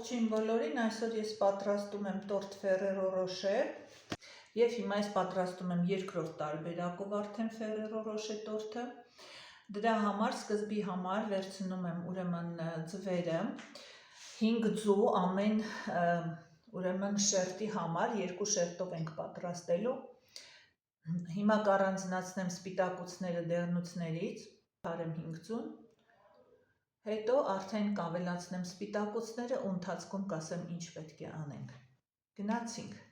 Ողջույն բոլորին, այսօր ես պատրաստում եմ տորտ Ferrero Rocher և հիմա ես պատրաստում եմ երկրորդ տարբերակով արդեն Ferrero Rocher տորտը։ Դրա համար սկզբի համար վերցնում եմ ուրեմն ձվերը 5 ձու ամեն ուրեմն շերտի համար, 2 շերտով ենք պատրաստելու։ Հիմա կառանձնացնեմ սպիտակուցները դեղնուցներից, πάρեմ 5 ձուն։ Հետո արդեն կավելացնեմ սպիտակուցները ու ընթացքում կասեմ ինչ պետք է անենք։ Գնացինք։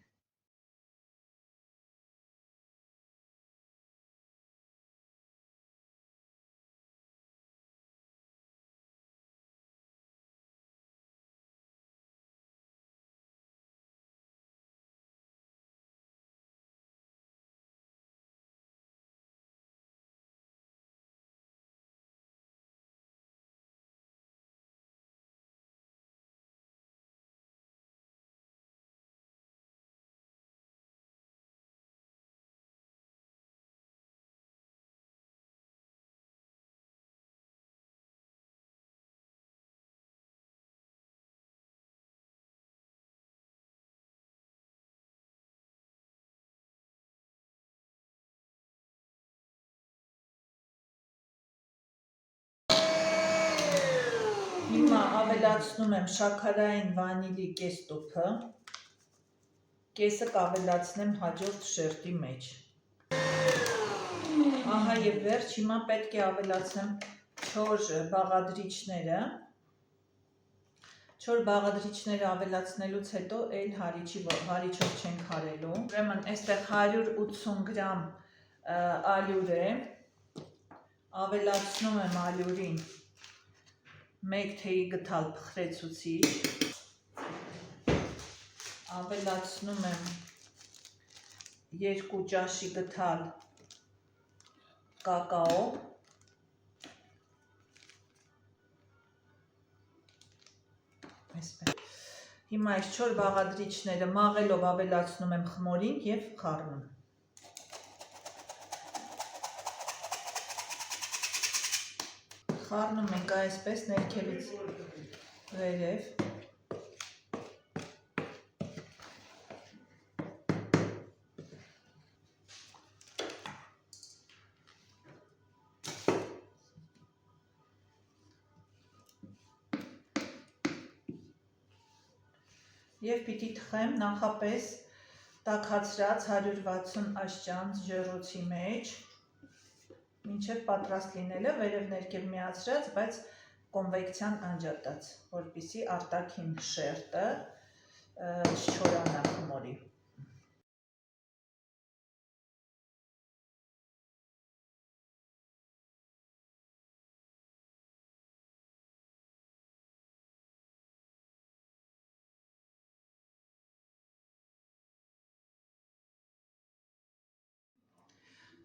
Հիմա ավելացնում եմ շաքարային վանիլի կես տուփը, կեսը կավելացնեմ հաջորդ շերտի մեջ։ Ահա և վերջ, հիմա պետք է ավելացնեմ 4 բաղադրիչները։ 4 բաղադրիչները ավելացնելուց հետո էլ հարիչով չենք հարելու։ Ուրեմն այստեղ 180 գրամ ալյուր է, ավելացնում եմ ալյուրին 1 թեյի գդալ փխրեցուցիչ, ավելացնում եմ 2 ճաշի գդալ կակաո, հիմա այս 4 բաղադրիչները մաղելով ավելացնում եմ խմորին և խառնում։ Խառնում ենք այսպես ներքևից վերև։ Եվ պիտի թխեմ նախապես տաքացրած 160 աստիճան ջեռոցի մեջ, մինչև պատրաստ լինելը վերև ներքև միացրած, բայց կոնվեկցիան անջատած, որպեսզի արտաքին շերտը չչորանա խմորի։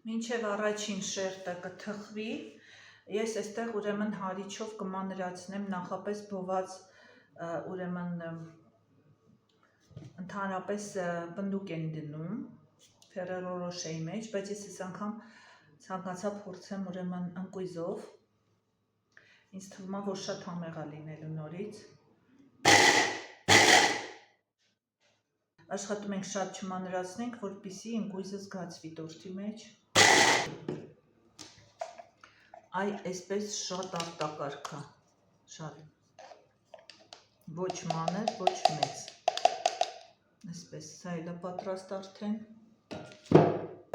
Մինչև առաջին շերտը կթխվի, ես այստեղ ուրեմն հարիչով կմանրացնեմ նախապես բոված ուրեմն ընդհանրապես բնդուկ են դնում Ferrero Rocher-ի մեջ, բայց ես այս անգամ ցանկացա փորձեմ ուրեմն ընկույզով, ինձ թվում է, որ շատ համեղ է լինելու նորից։ Աշխատում ենք շատ չմանրացնենք, որպեսզի ընկույզը զգացվի տորտի մեջ։ Այ այսպես շատ արտակարգ է, շատ, ոչ մանր, ոչ մեծ, այսպես, սա էլ է պատրաստ արդեն։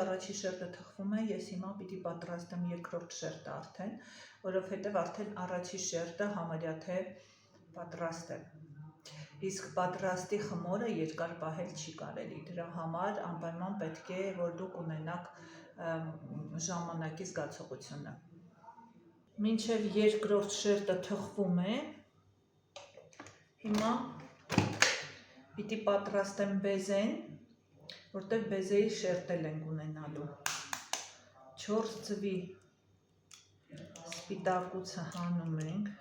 Առաջի շերտը թխվում է, ես հիմա պիտի պատրաստեմ երկրորդ շերտը արդեն, որովհետև արդեն առաջի շերտը համարյա թե պատրաստ է։ Իսկ պատրաստի խմորը երկար պահել չի կարելի, դրա համար անպայման պետք է, որ դուք ունենաք ժամանակի զգացողությունը։ Մինչև երկրորդ շերտը թխվում է, հիմա պիտի պատրաստեմ բեզեն, որտեղ բեզեի շերտել ենք ունենալու։ 4 ձվի սպիտակուցը հանում ենք։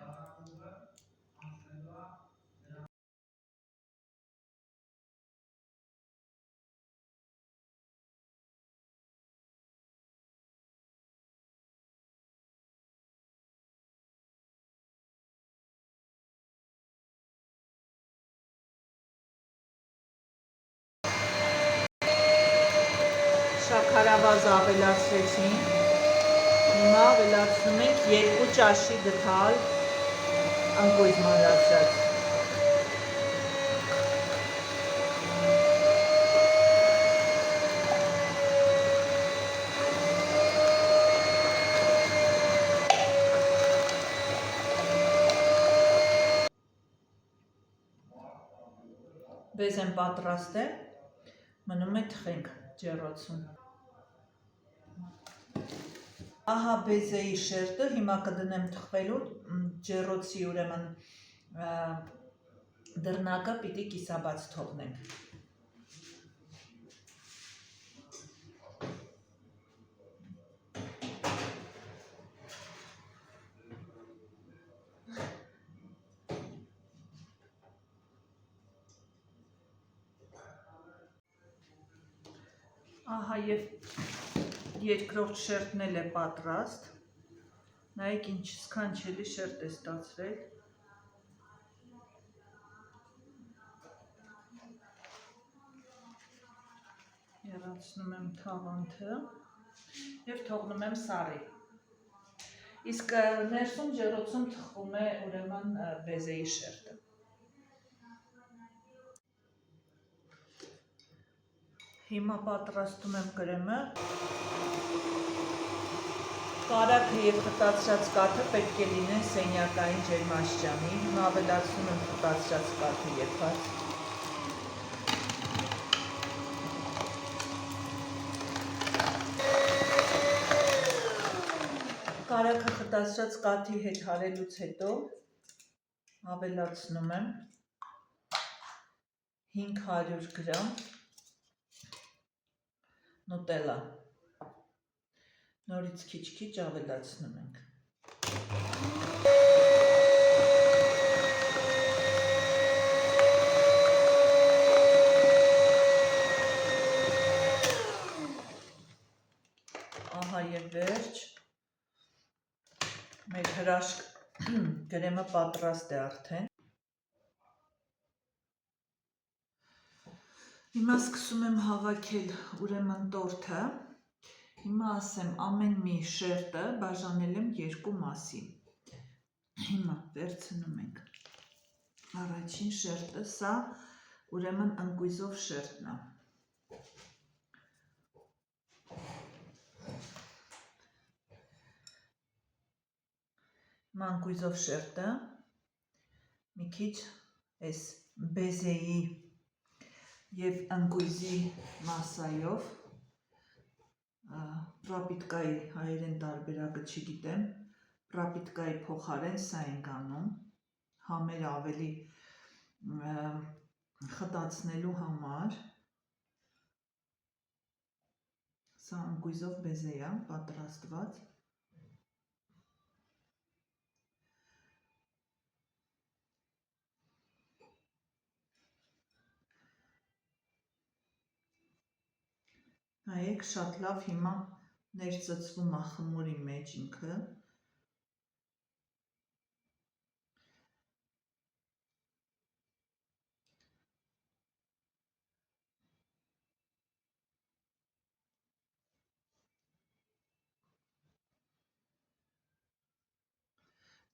քարավազ ավելացրեցին։ Հիմա ավելացնում ենք 2 ճաշի գթալ անկույզ մանրացրած։ Բեզեն պատրաստ է, մնում է թխենք ջեռոցում։ Ահա բեզեի շերտը, հիմա կդնեմ թխվելու, ջեռոցի ուրեմն դռնակը պիտի կիսաբաց թողնենք։ Ահա և երկրորդ շերտն էլ է պատրաստ, նայեք ինչ սքանչելի շերտ է ստացրել։ Եռացնում եմ թաղանթը և թողնում եմ սառի։ Իսկ ներսում ջեռոցում թխվում է ուրեմն բեզեի շերտը։ Հիմա պատրաստում եմ կրեմը։ Կարագը և խտացրած կաթը պետք է լինեն սենյակային ջերմաստիճանի։ Հիմա ավելացնում եմ խտացրած կաթը և բաց։ Կարագը խտացրած կաթի հետ հարելուց հետո ավելացնում եմ 500 գրամ նուտելլա, նորից քիչ-քիչ ավելացնում ենք։ Ահա և վերջ, մեր հրաշք կրեմը պատրաստ է արդեն։ Հիմա սկսում եմ հավաքել ուրեմն տորթը, հիմա ասեմ ամեն մի շերտը բաժանել եմ 2 մասի, հիմա վերցնում ենք առաջին շերտը, սա ուրեմն ընկույզով շերտն է, հիմա ընկույզով շերտը մի քիչ այս բեզեի և ընկույզի մասայով, պրապիտկայի հայերեն տարբերակը չգիտեմ, պրապիտկայի փոխարեն սա ենք անում, համերը ավելի խտացնելու համար, սա ընկույզով բեզե է պատրաստված, նայեք շատ լավ հիմա ներծծվում է խմորի մեջ ինքը,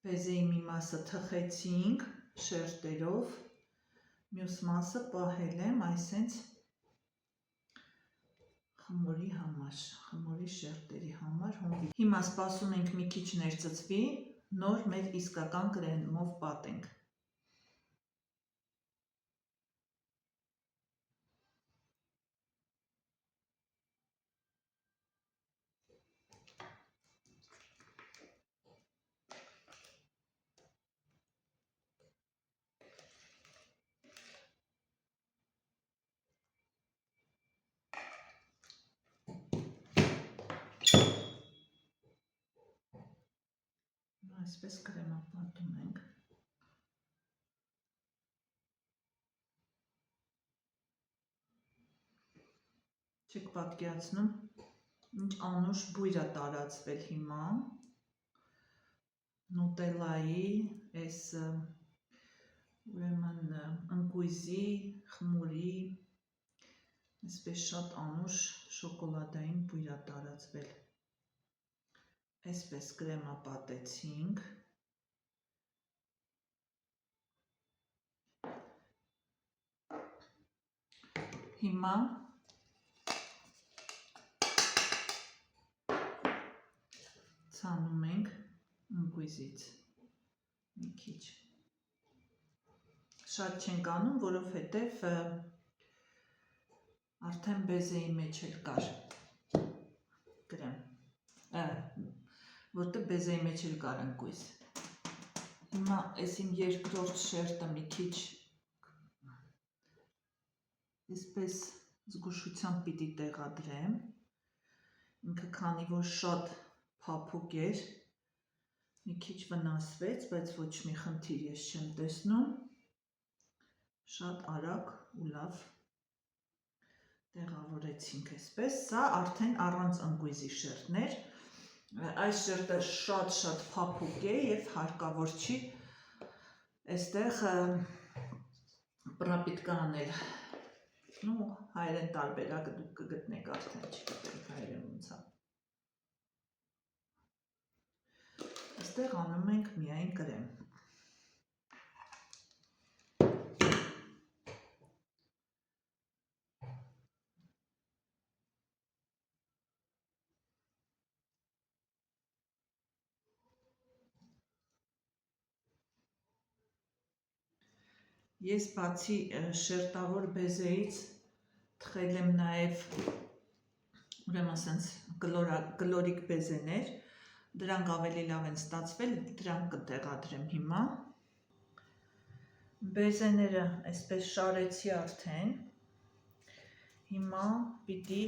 բեզեի մի մասը թխեցինք շերտերով, մյուս մասը պահել եմ այսենց խմորի համար, խմորի շերտերի համար, հիմա սպասում ենք մի քիչ ներծծվի, նոր մեր իսկական կրեմով պատենք։ Այսպես կրեմապատում ենք։ Չեք պատկերացնում, ինչ անուշ բույր է տարածվել հիմա, նուտելլայի, այս ուրեմն ընկույզի, խմորի, Այսպես շատ անուշ շոկոլադային բույր է տարածվել։ Այսպես կրեմա պատեցինք։ Հիմա ցանում ենք ընկույզից մի քիչ։ Շատ չենք անում, որովհետև արդեն բեզեի մեջ էլ կար կրեմ, որտեղ բեզեի մեջ էլ կար ընկույզ։ Հիմա այս իմ երկրորդ շերտը մի քիչ այսպես զգուշությամբ պիտի տեղադրեմ, ինքը քանի որ շատ փափուկ էր, մի քիչ վնասվեց, բայց ոչ մի խնդիր ես չեմ տեսնում, շատ արագ ու լավ տեղավորեցինք այսպես, սա արդեն առանց ընկույզի շերտներ, այս շերտը շատ փափուկ է և հարկավոր չի այստեղ պրապիտկա անել, ու հայերեն տարբերակը դուք կգտնեք արդեն, չգիտեք հայերեն ոնց է։ Այստեղ անում ենք միայն կրեմ։ Ես բացի շերտավոր բեզեից թխել եմ նաև ուրեմն սենց գլորիկ բեզեներ, դրանք ավելի լավ են ստացվել, դրանք կտեղադրեմ հիմա։ Բեզեները այսպես շարեցի արդեն, հիմա պիտի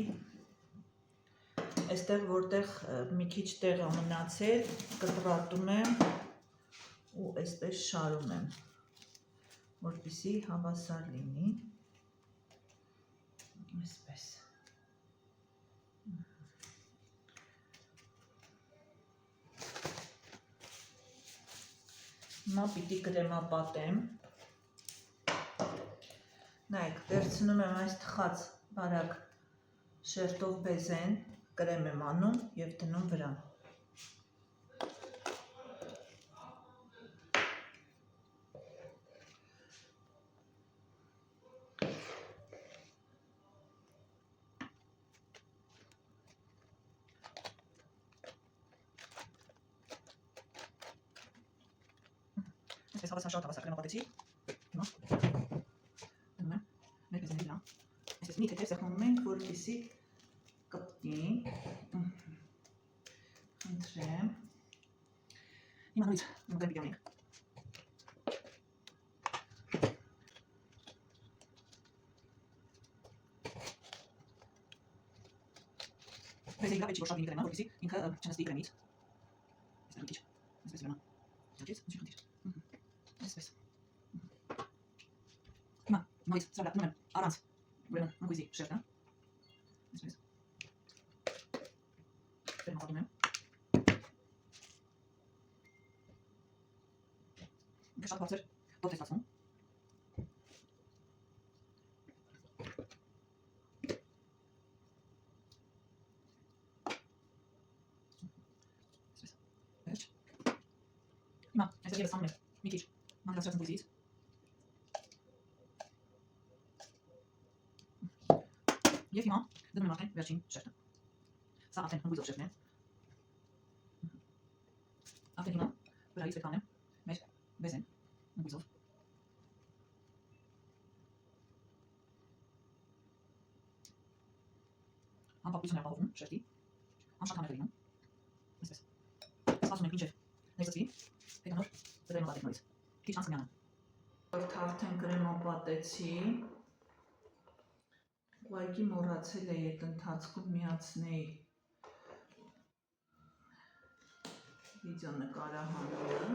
այստեղ որտեղ մի քիչ տեղ է մնացել, կտրատում եմ ու այսպես շարում եմ, որպեսզի հավասար լինի, այսպես։ Հիմա պիտի կրեմա պատեմ, նայեք, վերցնում եմ այս թխած բարակ շերտով բեզեն, կրեմ եմ անում և դնում վրան։ Այսպես հավասար կրեմա պատեցի, հիմա դնում եմ մեր բեզենի վրա, այսպես մի թեթև սեղմում ենք, որպեսզի կպտի, խնդրեմ, հիմա նույնից նույն պիտի անենք։ Բեզենի վրա պետք չի որ շատ լինի կրեմա, որպեսզի ինքը չնստի կրեմից, այստեղ մի քիչ, այսպես վրանա, ճաճեց, ինչի խնդիր, այսպես։ Հիմա նույնից սրա վրա դնում եմ առանց ուրեմն ընկույզի շերտը, այսպես, կրեմա պատում եմ, ինքը շատ բարձր տոտ է ստացվում, վերջ, հիմա այսպես ևս անում եմ մի քիչ մանրացրած ընկույզից, և հիմա դնում եմ արդեն վերջին շերտը, սա արդեն ընկույզով շերտն է, արդեն հիմա վրայից պետք անեմ մեր բեզեն ընկույզով, անպապություն է ապահովում շերտի, անշատ համեղ է լինում, այսպես, սպասում ենք մինչև ներծծվի, հետո նոր կրեմա պատենք նորից, քիչ անց կմիանան։ Արդեն կրեմա պատեցի, ուղղակի մոռացել էի այդ ընթացքում միացնեի վիդեո նկարահանումը,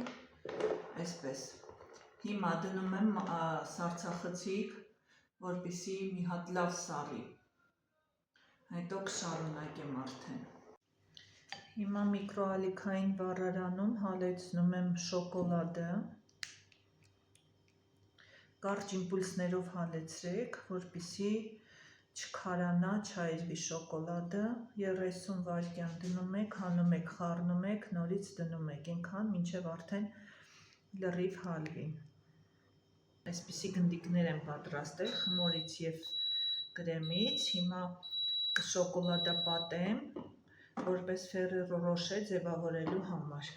այսպես, հիմա դնում եմ սառցախցիկ, որպեսզի մի հատ լավ սառի, հետո կշարունակեմ արդեն։ Հիմա միկրոալիքային վառարանում հալեցնում եմ շոկոլադը, կարճ իմպուլսներով հալեցրեք, որպեսզի չքարանա, չայրվի շոկոլադը, 30 վայրկյան դնում եք, հանում եք, խառնում եք, նորից դնում եք, այնքան մինչև արդեն լրիվ հալվի։ Այսպիսի գնդիկներ եմ պատրաստել խմորից և կրեմից, հիմա կշոկոլադը պատեմ, որպես Ferrero Rocher ձևավորելու համար։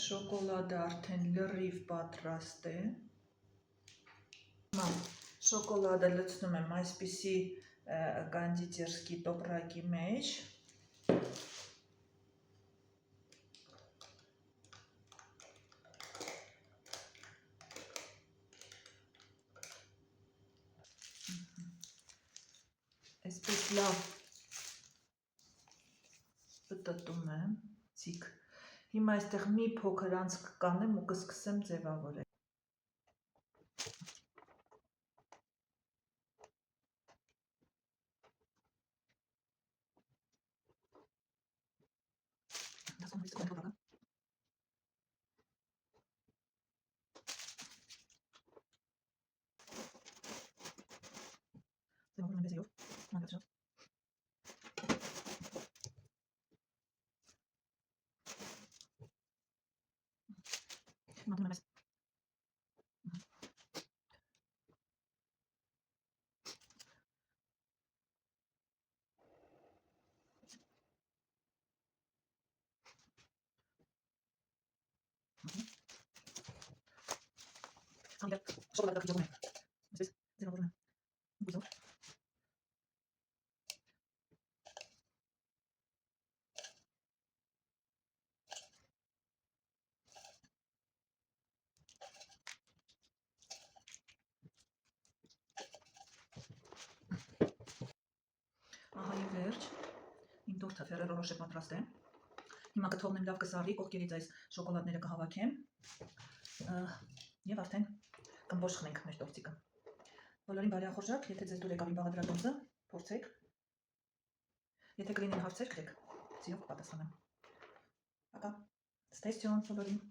Շոկոլադը արդեն լրիվ պատրաստ է։ Շոկոլադը լցնում եմ այսպիսի կոնդիտերսկի տոպրակի մեջ։ Այսպես լավ պտտում եմ, ցիկ։ Հիմա այստեղ մի փոքր անց կանեմ ու կսկսեմ ձևավորել։ Շոկոլադը կգյովում է, այսպես ձևավորում եմ գույզով։ Ահա և վերջ, իմ տորթը Ferrero Rocher պատրաստ է։ Հիմա կթողնեմ լավ կսառի, կողքերից այս շոկոլադները կհավաքեմ և արդեն կմբոշխնենք մեր տորտիկը։ Բոլորին բարեխորժակ, եթե ձեզ դուր եկավ իմ բաղադրատոմսը, փորձեք։ Եթե կլինեն հարցեր, գրեք, սիրով կպատասխանեմ։ Пока. Stay tuned, բոլորին։